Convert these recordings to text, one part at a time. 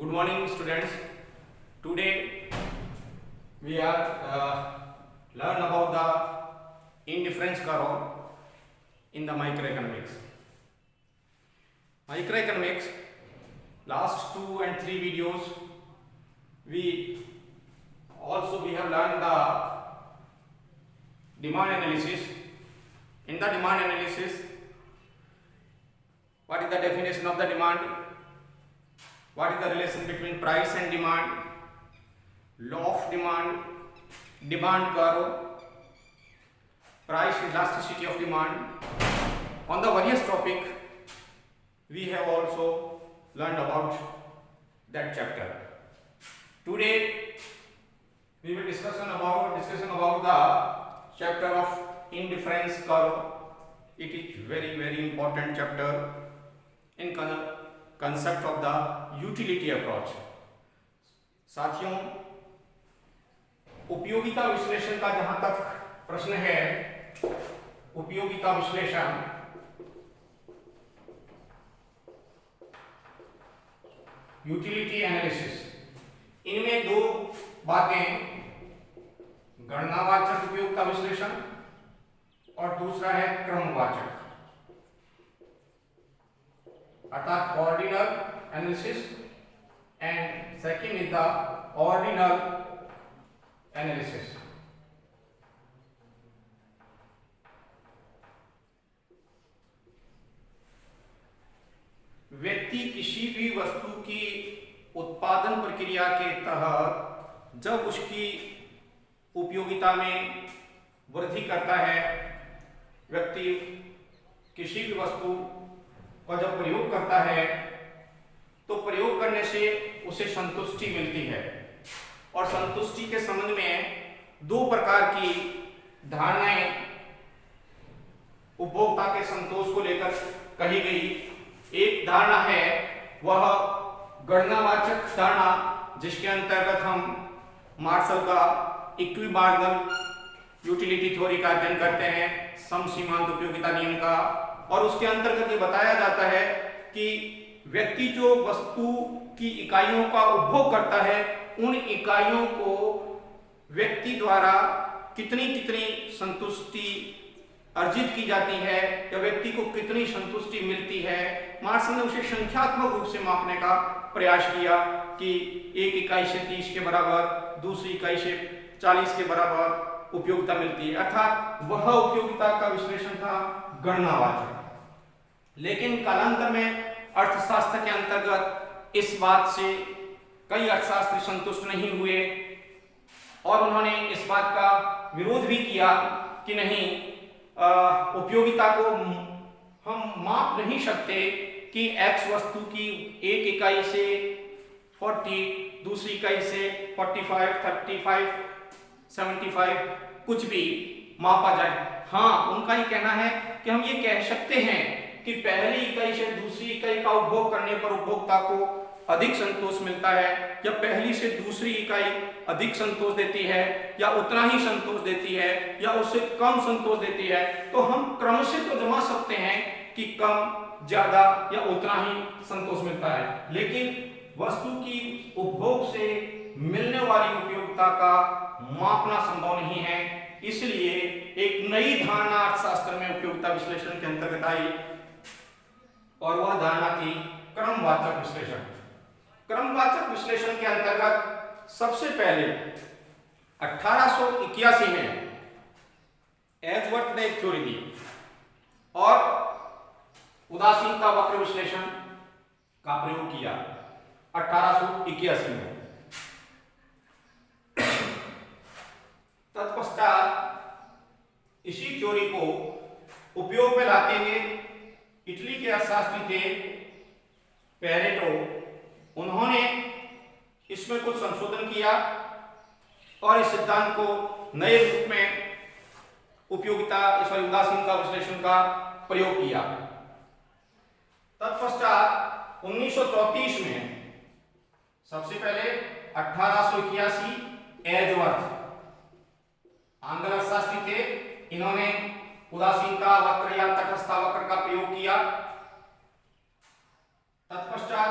Good morning, students. Today we are learn about the indifference curve in the microeconomics. Microeconomics, last 2 and 3 videos we have learned the demand analysis. In the demand analysis, what is the definition of the demand? What is the relation between price and demand, law of demand, demand curve, price elasticity of demand. On the various topic, we have also learned about that chapter. Today, we will discussion about the chapter of indifference curve. It is very important chapter in concept of the utility approach. साथियों, उपयोगिता विश्लेषण का जहां तक प्रश्न है, उपयोगिता विश्लेषण यूटिलिटी एनालिसिस, इनमें दो बातें, गणनावाचक उपयोगिता विश्लेषण और दूसरा है क्रमवाचक, अर्थात ordinal analysis and second is the ordinal analysis. व्यक्ति किसी भी वस्तु की उत्पादन प्रक्रिया के तहत जब उसकी उपयोगिता में वृद्धि करता है, व्यक्ति किसी भी वस्तु का जब प्रयोग करता है तो प्रयोग करने से उसे संतुष्टि मिलती है. और संतुष्टि के संबंध में दो प्रकार की धारणाएं उपभोक्ता के संतोष को लेकर कही गई. एक धारणा है वह गणनावाचक धारणा, जिसके अंतर्गत हम मार्शल का इक्विमार्जिनल यूटिलिटी थ्योरी का अध्ययन करते हैं, सम सीमांत उपयोगिता नियम का. और उसके अंतर्गत ये बताया जाता है कि व्यक्ति जो वस्तु की इकाइयों का उपभोग करता है, उन इकाइयों को व्यक्ति द्वारा कितनी संतुष्टि अर्जित की जाती है या व्यक्ति को कितनी संतुष्टि मिलती है. मार्शल ने उसे संख्यात्मक रूप से मापने का प्रयास किया कि एक इकाई से 30 के बराबर, दूसरी इकाई से 40 के बराबर उपयोगिता मिलती है. अर्थात वह उपयोगिता का विश्लेषण था गणनावाचक. लेकिन कालांतर में अर्थशास्त्र के अंतर्गत इस बात से कई अर्थशास्त्री संतुष्ट नहीं हुए और उन्होंने इस बात का विरोध भी किया कि नहीं, उपयोगिता को हम माप नहीं सकते कि x वस्तु की एक इकाई से 40, दूसरी इकाई से 45, 35, 75 कुछ भी मापा जाए. हाँ, उनका ये कहना है कि हम ये कह सकते हैं कि पहली इकाई से दूसरी इकाई का उपभोग करने पर उपभोक्ता को अधिक संतोष मिलता है, या पहली से दूसरी इकाई अधिक संतोष देती है, या उतना ही संतोष देती है, या उससे कम संतोष देती है. तो हम क्रम से तो जमा सकते हैं कि कम, ज्यादा या उतना ही संतोष मिलता है, लेकिन वस्तु की उपभोग से मिलने वाली उपयोगिता का मापना संभव नहीं है. इसलिए एक नई धारणा अर्थशास्त्र में उपयोगिता विश्लेषण के अंतर्गत आई और वह धारणा थी क्रमवाचक विश्लेषण. क्रमवाचक विश्लेषण के अंतर्गत सबसे पहले 1881 में एजवर्थ ने एक थ्योरी दी और उदासीनता वक्र विश्लेषण का प्रयोग किया 1881 में. तत्पश्चात इसी थ्योरी को उपयोग में लाते हुए इटली के अर्थशास्त्री थे पेरेटो, उन्होंने इसमें कुछ संशोधन किया और इस सिद्धांत को नए रूप में उदासीनता विश्लेषण का प्रयोग किया. तत्पश्चात 1934 में सबसे पहले 1881 एजवर्थ आंग्ल अर्थशास्त्री थे, इन्होंने उदासीनता वक्र या तटस्थता वक्र का प्रयोग किया. तत्पश्चात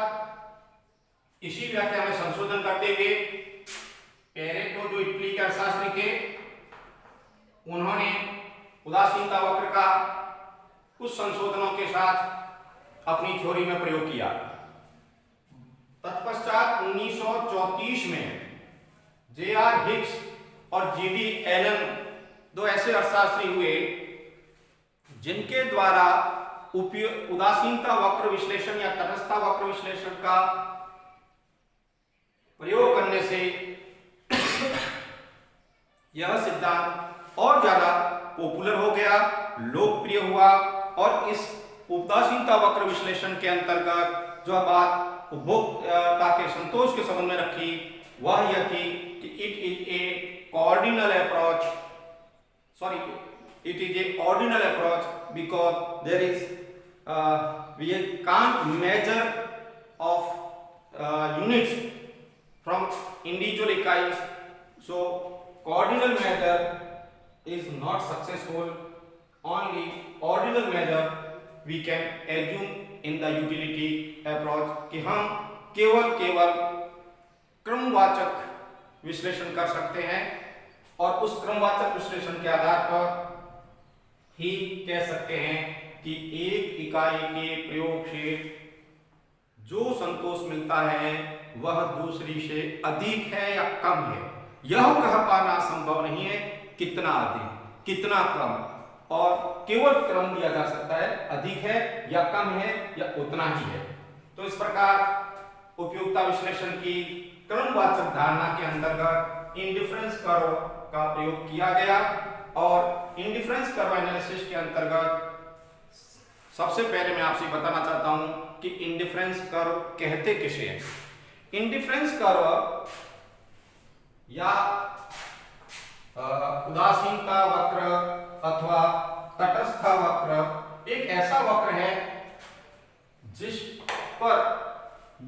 इसी व्याख्या में संशोधन करते हुए पेरेटो जो इटली के अर्थशास्त्री थे, उन्होंने उदासीनता वक्र का कुछ संशोधनों के साथ अपनी थ्योरी में प्रयोग किया। तत्पश्चात 1934 में जे.आर. हिग्स और जी.डी. एलन दो ऐसे अर्थशास्त्री हुए जिनके द्वारा उदासीनता वक्र विश्लेषण या तटस्थता वक्र विश्लेषण का प्रयोग करने से यह सिद्धांत और ज्यादा पॉपुलर हो गया, लोकप्रिय हुआ और इस उदासीनता वक्र विश्लेषण के अंतर्गत जो बात उपभोक्ता के संतोष के संबंध में रखी वह यह थी कि it is a ordinal approach, it is a ordinal approach because there is we can't measure of units from individual इकाई, so ordinal measure is not successful. Only ordinal measure we can assume in the utility approach कि हम केवल क्रमवाचक विश्लेषण कर सकते हैं और उस क्रमवाचक विश्लेषण के आधार पर ही कह सकते हैं कि एक इकाई के प्रयोग से जो संतोष मिलता है वह दूसरी से अधिक है या कम है। यह कह पाना संभव नहीं है कितना अधिक कितना कम, और केवल क्रम दिया जा सकता है अधिक है या कम है या उतना ही है। तो इस प्रकार उपयोगिता विश्लेषण की क्रमवाचक धारणा के अंतर्गत इंडिफरेंस कर्व का प्रयोग किया गया और इंडिफरेंस कर्व एनालिसिस के अंतर्गत सबसे पहले मैं आपसे बताना चाहता हूं कि इंडिफरेंस कर्व कहते किसे हैं। इंडिफरेंस कर्व या उदासीनता वक्र अथवा तटस्थ वक्र एक ऐसा वक्र है जिस पर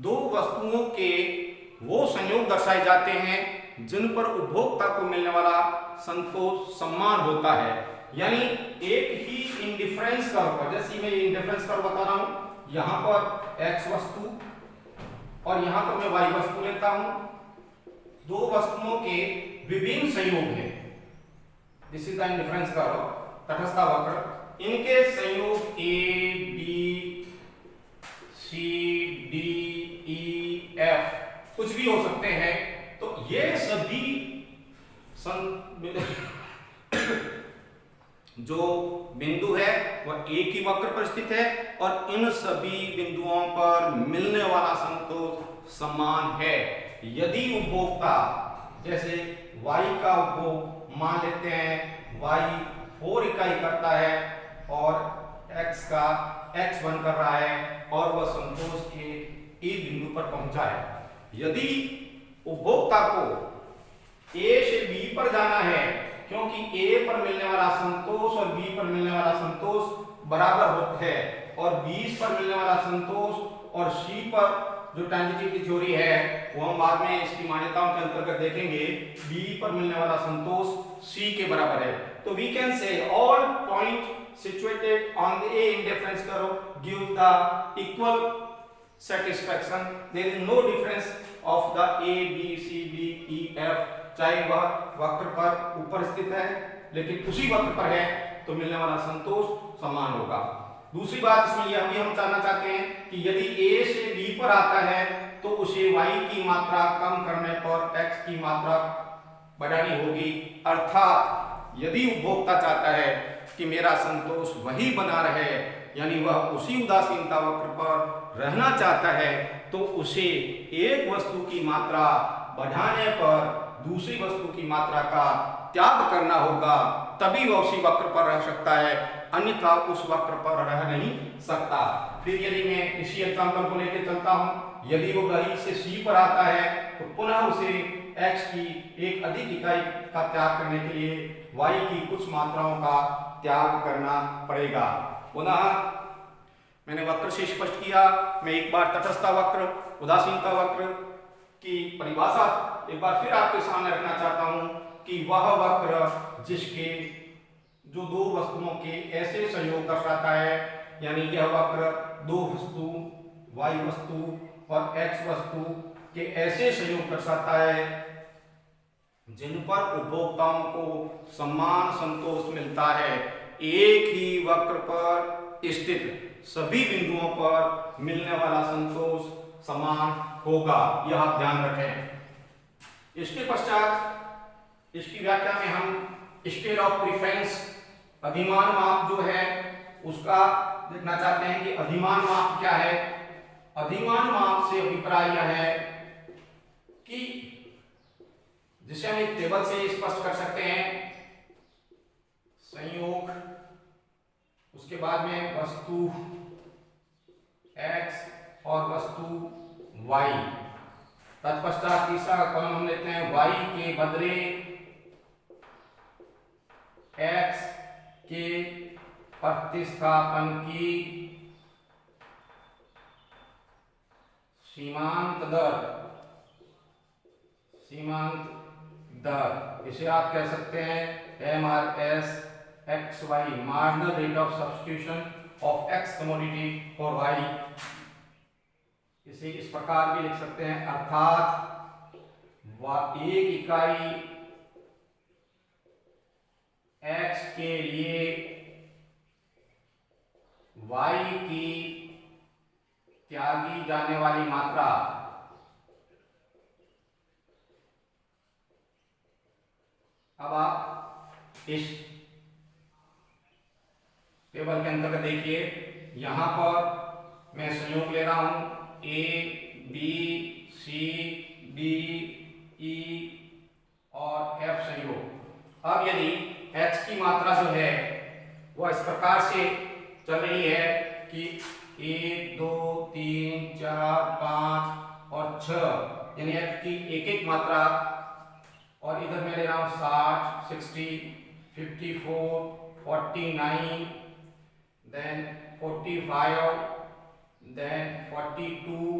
दो वस्तुओं के वो संयोग दर्शाए जाते हैं जिन पर उपभोक्ता को मिलने वाला संतोष समान होता है। यानी एक ही इंडिफरेंस कर्व पर, जैसे मैं इंडिफरेंस कर्व बता रहा हूं, यहां पर x वस्तु और यहां पर मैं y वस्तु लेता हूं, दो वस्तुओं के विभिन्न संयोग हैं। This is the indifference curve, तटस्थ वक्र। इनके संयोग a b c d e f कुछ भी हो सकते हैं। तो ये सभी जो बिंदु है वह एक ही वक्र पर स्थित है और इन सभी बिंदुओं पर मिलने वाला संतोष समान है। यदि उपभोक्ता जैसे y का उपभोग मान लेते हैं y 4 इकाई करता है और x का x1 कर रहा है और वह संतोष के एक बिंदु पर पहुंचा है। यदि उपभोक्ता को A से B पर जाना है, क्योंकि A पर मिलने वाला संतोष और B पर मिलने वाला संतोष बराबर होते हैं और B पर मिलने वाला संतोष और C पर जो ट्रांजिटिविटी थ्योरी है वो हम बाद में इसकी मान्यताओं के अंतर्गत देखेंगे, B पर मिलने वाला संतोष C के बराबर है। तो we can say all point situated on the A indifference curve give the equal satisfaction. There is no difference of the A, B, C, D, E, F, चाहे वह वक्र पर ऊपर स्थित है लेकिन उसी वक्र पर है तो मिलने वाला संतोष समान होगा। दूसरी बात इसमें यह भी हम जानना चाहते हैं कि यदि A से B पर आता है तो उसे y की मात्रा कम करने पर x की मात्रा बढ़ानी होगी। अर्थात यदि उपभोक्ता चाहता है कि मेरा संतोष वही बना रहे, यानी वह उसी उदासीनता वक्र पर रहना चाहता है, तो उसे एक वस्तु की मात्रा बढ़ाने पर दूसरी वस्तु की मात्रा का त्याग करना होगा, तभी वह उसी वक्र पर रह सकता है, अन्यथा उस वक्र पर रह नहीं सकता। फिर यदि मैं इसी एग्जांपल को लेकर चलता हूं, यदि वो y से c पर आता है तो पुनः उसे x की एक अधिक इकाई का त्याग करने के लिए y की कुछ मात्राओं का त्याग करना पड़ेगा। पुनः मैंने वक्र से स्पष्ट किया, मैं एक बार तटस्थ वक्र, उदासीनता वक्र की परिभाषा एक बार फिर आपके सामने रखना चाहता हूं कि वह वक्र जिसके जो दो वस्तुओं के ऐसे संयोग दर्शाता है, यानी यह वक्र दो वस्तु y वस्तु और x वस्तु कि ऐसे संयोग दर्शाता है जिन पर उपभोक्ताओं को समान संतोष मिलता है। एक ही वक्र पर स्थित सभी बिंदुओं पर मिलने वाला संतोष समान होगा, यह आप ध्यान रखें। इसके पश्चात इसकी व्याख्या में हम स्केल ऑफ प्रेफरेंस, अधिमान माप जो है उसका देखना चाहते हैं कि अधिमान माप क्या है। अधिमान माप से अभिप्राय यह है कि जिसे हम एक टेबल से स्पष्ट कर सकते हैं, संयोग, उसके बाद में वस्तु x और वस्तु y, तत्पश्चात तीसरा कॉलम हम लेते हैं y के बदले x के प्रतिस्थापन की सीमांत दर, इसे आप कह सकते हैं MRS XY, marginal rate of substitution of X commodity for Y। इसे इस प्रकार भी लिख सकते हैं, अर्थात एक इकाई X के लिए Y की त्यागी जाने वाली मात्रा अब आप इस टेबल के अंतर्गत देखिए, यहां पर मैं संयोग ले रहा हूं A B C D E और F संयोग। अब यदि X की मात्रा जो है वह इस प्रकार से चल रही है कि 1 2 3 4 5 और 6, यानी X की एक एक मात्रा, और इधर मैं ले रहा हूं 60 60 54 49 then 45 then 42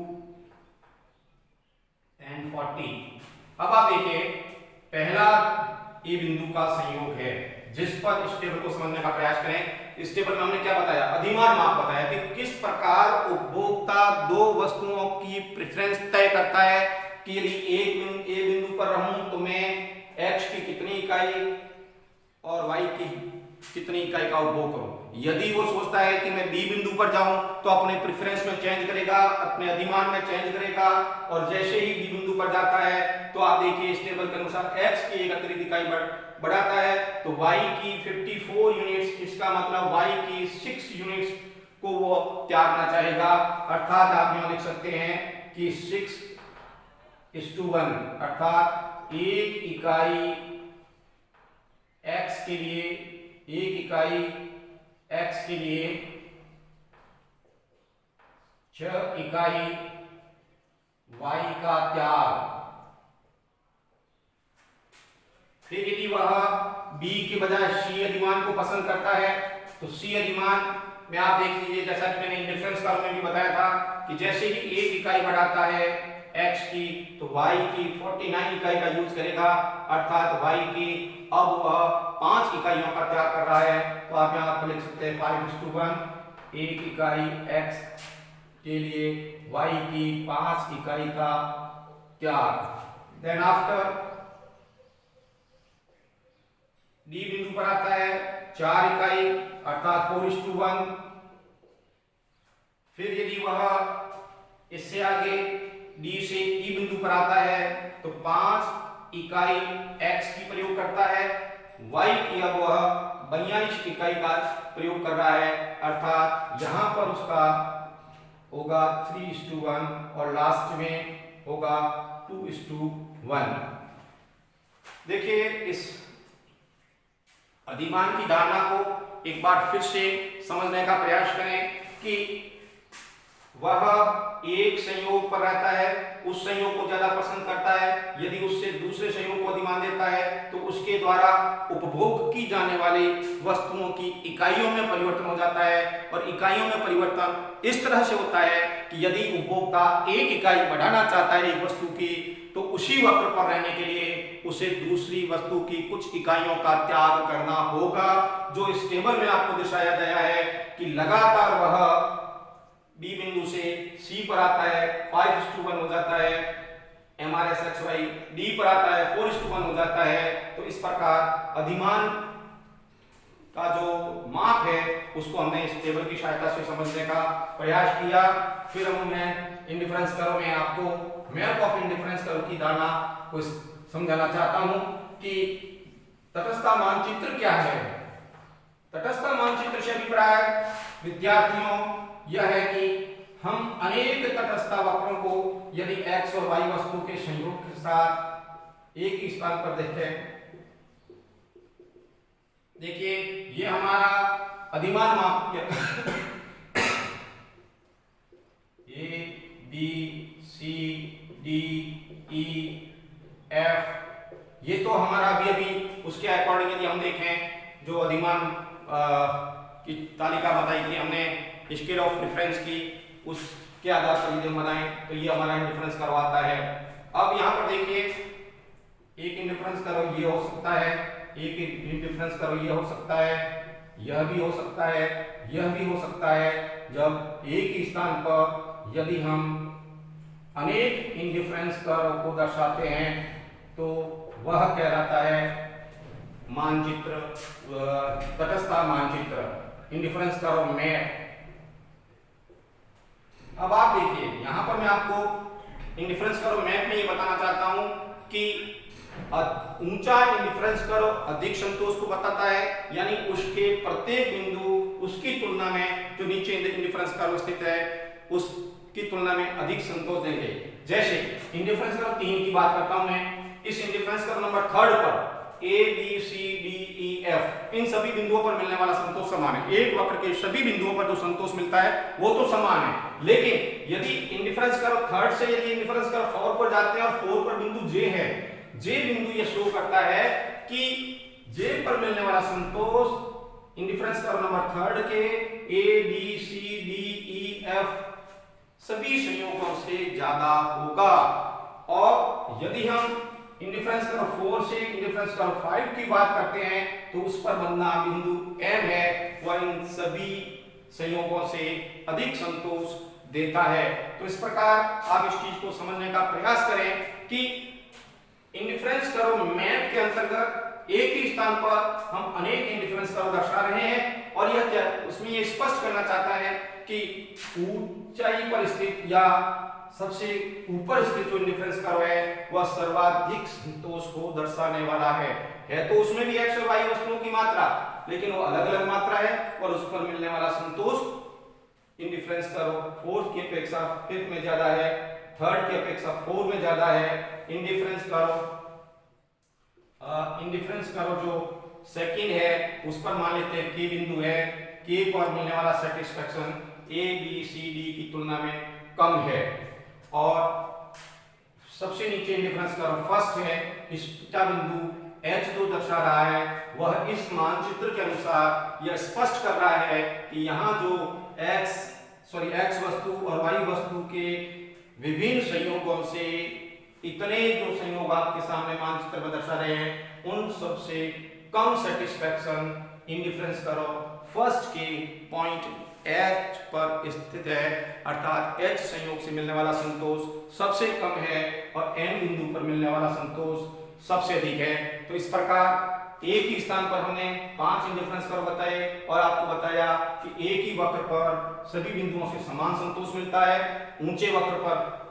and 40। अब आप देखिए, पहला ए बिंदु का संयोग है जिस पर इस टेबल को समझने का प्रयास करें। इस टेबल में हमने क्या बताया, अधिमान माप बताया कि किस प्रकार उपभोक्ता दो वस्तुओं की प्रेफरेंस तय करता है कि यदि एक ए बिंदु पर रहूं तो मैं x की कितनी इकाई और y की कितनी इकाई का उपभोग करूं। यदि वो सोचता है कि मैं बी बिंदु पर जाऊं तो अपने प्रेफरेंस में चेंज करेगा, अपने अधिमान में चेंज करेगा, और जैसे ही बी बिंदु पर जाता है तो आप देखिए इस टेबल के अनुसार x की एक अतिरिक्त इकाई बढ़ाता है तो y की 54 यूनिट्स, इसका मतलब y की 6 यूनिट्स को वो त्यागना चाहेगा। अर्थात आप यहां लिख सकते हैं कि 6:1, अर्थात एक इकाई x के लिए, एक इकाई x के लिए 6 इकाई y का त्याग। फिर यदि वह b के बजाय c अधिमान को पसंद करता है तो c अधिमान में आप देख लीजिए, जैसा कि मैंने इंडिफरेंस कॉलम में भी बताया था कि जैसे ही एक इकाई बढ़ाता है x की तो y की 49 इकाई का यूज करेगा, अर्थात y की अब वह 5 इकाइयों का त्याग कर रहा है। तो आप यहाँ पर लिख सकते हैं 5:1, एक इकाई x के लिए y की 5 इकाई का त्याग। देन आफ्टर डी बिंदु पर आता है 4 इकाई, अर्थात 4:1। फिर यदि वह इससे आगे डी से ई बिंदु पर आता है तो 5 इकाई x की प्रयोग करता है, y की अब वह 42 इकाई का प्रयोग कर रहा है, अर्थात यहां पर उसका होगा 3:1 और लास्ट में होगा 2:1। देखिए, इस अधिमान की धारणा को एक बार फिर से समझने का प्रयास करें कि वह एक संयोग पर रहता है, उस संयोग को ज्यादा पसंद करता है। यदि उससे दूसरे संयोग को अधिमान देता है तो उसके द्वारा उपभोग की जाने वाली वस्तुओं की इकाइयों में परिवर्तन हो जाता है, और इकाइयों में परिवर्तन इस तरह से होता है कि यदि उपभोक्ता एक इकाई बढ़ाना चाहता है एक वस्तु की तो उसी वक्र पर रहने के लिए उसे दूसरी वस्तु की कुछ इकाइयों का त्याग करना होगा, जो इस टेबल में आपको दर्शाया गया है कि लगातार वह बी बिंदु से सी पर आता है, 5:1 हो जाता है, MRSXY D पर आता है 4:1 हो जाता है। तो इस प्रकार अधिमान का जो माप है उसको हमने इस टेबल की सहायता से समझने का प्रयास किया। फिर हमने इंडिफरेंस कर्व में आपको मैप ऑफ इंडिफरेंस कर्व की धारणा को समझाना चाहता हूं कि तटस्थता मानचित्र क्या है। तटस्थता मानचित्र से अभिप्राय विद्यार्थियों यह है कि हम अनेक तटस्थता वक्रों को यदि x और y वस्तु के संयोग के साथ एक ही स्थान पर देखें, देखिए ये हमारा अधिमान माप A B C D E F, ये तो हमारा अभी उसके अकॉर्डिंग यदि हम देखें जो अधिमान की तालिका बताई थी हमने स्केल ऑफ रेफरेंस की, उसके आधार पर यदि हम बनाएं तो ये हमारा इंडिफरेंस कर्व आता है। अब यहाँ पर देखिए एक इंडिफरेंस कर्व ये हो सकता है, एक इंडिफरेंस कर्व ये हो सकता है, यह भी हो सकता है, यह भी हो सकता है। जब एक ही स्थान पर यदि हम अनेक इंडिफरेंस कर्व को दर्शाते हैं तो वह कहलाता है मानचित्र, तटस्थता मानचित्र, इंडिफरेंस कर्व मैप। अब आप देखिए यहां पर मैं आपको इंडिफरेंस कर्व मैप में ये बताना चाहता हूं कि ऊंचा इंडिफरेंस कर्व अधिक संतोष को बताता है, यानी उसके प्रत्येक बिंदु उसकी तुलना में जो नीचे इंडिफरेंस कर्व स्थित है उसकी तुलना में अधिक संतोष देंगे। जैसे इंडिफरेंस कर्व 3 की बात करता हूं मैं, इस इंडिफरेंस कर्व नंबर 3 पर A B C D E F इन सभी बिंदुओं पर मिलने वाला संतोष समान है। एक वक्र के सभी बिंदुओं पर जो संतोष मिलता है वो तो समान है, लेकिन यदि इंडिफरेंस कर्व 3 से यदि इंडिफरेंस कर्व 4 पर जाते हैं और 4 पर बिंदु J है, J बिंदु ये शो करता है कि J पर मिलने वाला संतोष इंडिफरेंस कर्व नंबर 3 के A B C D E F सभी संयोगों से ज्यादा होगा। और यदि हम इंडिफरेंस कर्व 4 से इंडिफरेंस कर्व 5 की बात करते हैं तो उस पर बनना बिंदु M है, वह इन सभी संयोगों से अधिक संतोष देता है। तो इस प्रकार आप इस चीज को समझने का प्रयास करें कि इंडिफरेंस कर्व मैप के अंतर्गत एक ही स्थान पर हम अनेक इंडिफरेंस कर्व दर्शा रहे हैं और यह क्या उसमें ये स्पष्ट करना चाहता है कि ऊंचाई पर स्थित या सबसे ऊपर स्थित जो इंडिफरेंस कर्व है वह सर्वाधिक संतोष को दर्शाने वाला है तो उसमें भी x और y वस्तुओं की मात्रा, लेकिन वो अलग अलग मात्रा है और उस पर मिलने वाला संतोष इंडिफरेंस कर्व 4 की अपेक्षा 5 में ज्यादा है, 3rd की अपेक्षा 4 में ज्यादा है। इंडिफरेंस कर्व जो सेकंड है उस पर मान लेते हैं k बिंदु है, k पर मिलने वाला satisfaction A B C D की तुलना में कम है। और सबसे नीचे इंडिफरेंस कर्व फर्स्ट है, इस थीटा बिंदु H2 दर्शा रहा है, वह इस मानचित्र के अनुसार यह स्पष्ट कर रहा है कि यहाँ जो x वस्तु और y वस्तु के विभिन्न संयोगों से इतने जो संयोग आपके सामने मानचित्र में दर्शा रहे हैं उन सबसे कम सेटिस्फेक्शन इंडिफरेंस कर्व फर्स्ट के पॉइंट H पर स्थित है, अर्थात H संयोग से मिलने वाला संतोष सबसे कम है और N बिंदु पर मिलने वाला संतोष सबसे अधिक है। तो इस प्रकार एक ही स्थान पर हमने 5 इंडिफरेंस कर्व बताए और आपको बताया कि एक ही वक्र पर सभी बिंदुओं से समान संतोष मिलता है, ऊंचे वक्र पर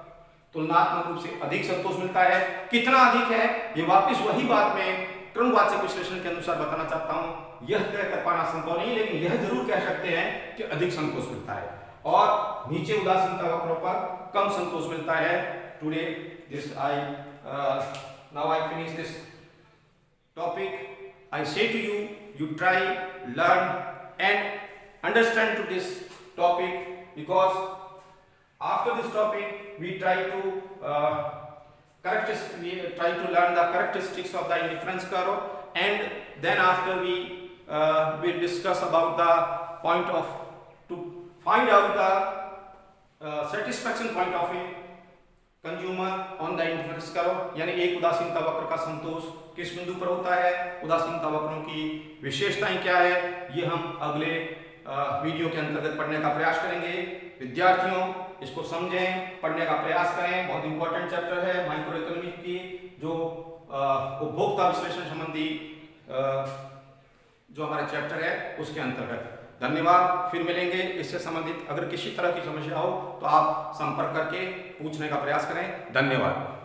तुलनात्मक रूप से अधिक संतोष मिलता है। कितना अधिक है ये वापस वही बात मैं क्रमवाचक विश्लेषण के अनुसार बताना चाहता हूं। यह तय कर पाना संभव नहीं, लेकिन यह जरूर कह सकते हैं कि अधिक संतोष मिलता है और नीचे उदासीनता वक्रों पर कम संतोष मिलता है। Today this now I finish this topic. I say to you, you try, learn and understand to this topic, because after this topic we try to try to learn the characteristics of the indifference curve, and then after we will discuss about the point of to find out the satisfaction point of a consumer on the indifference curve, यानी एक उदासीनता वक्र का संतोष किस बिंदु पर होता है, उदासीनता वक्रों की विशेषताएं क्या है, ये हम अगले वीडियो के अंतर्गत पढ़ने का प्रयास करेंगे। विद्यार्थियों इसको समझें, पढ़ने का प्रयास करें। बहुत इंपॉर्टेंट चैप्टर है माइक्रो इकोनॉमिक्स की, जो उपभोक्ता विश्लेषण संबंधी जो हमारा चैप्टर है उसके अंतर्गत। धन्यवाद। फिर मिलेंगे। इससे संबंधित अगर किसी तरह की समस्या हो तो आप संपर्क करके पूछने का प्रयास करें। धन्यवाद।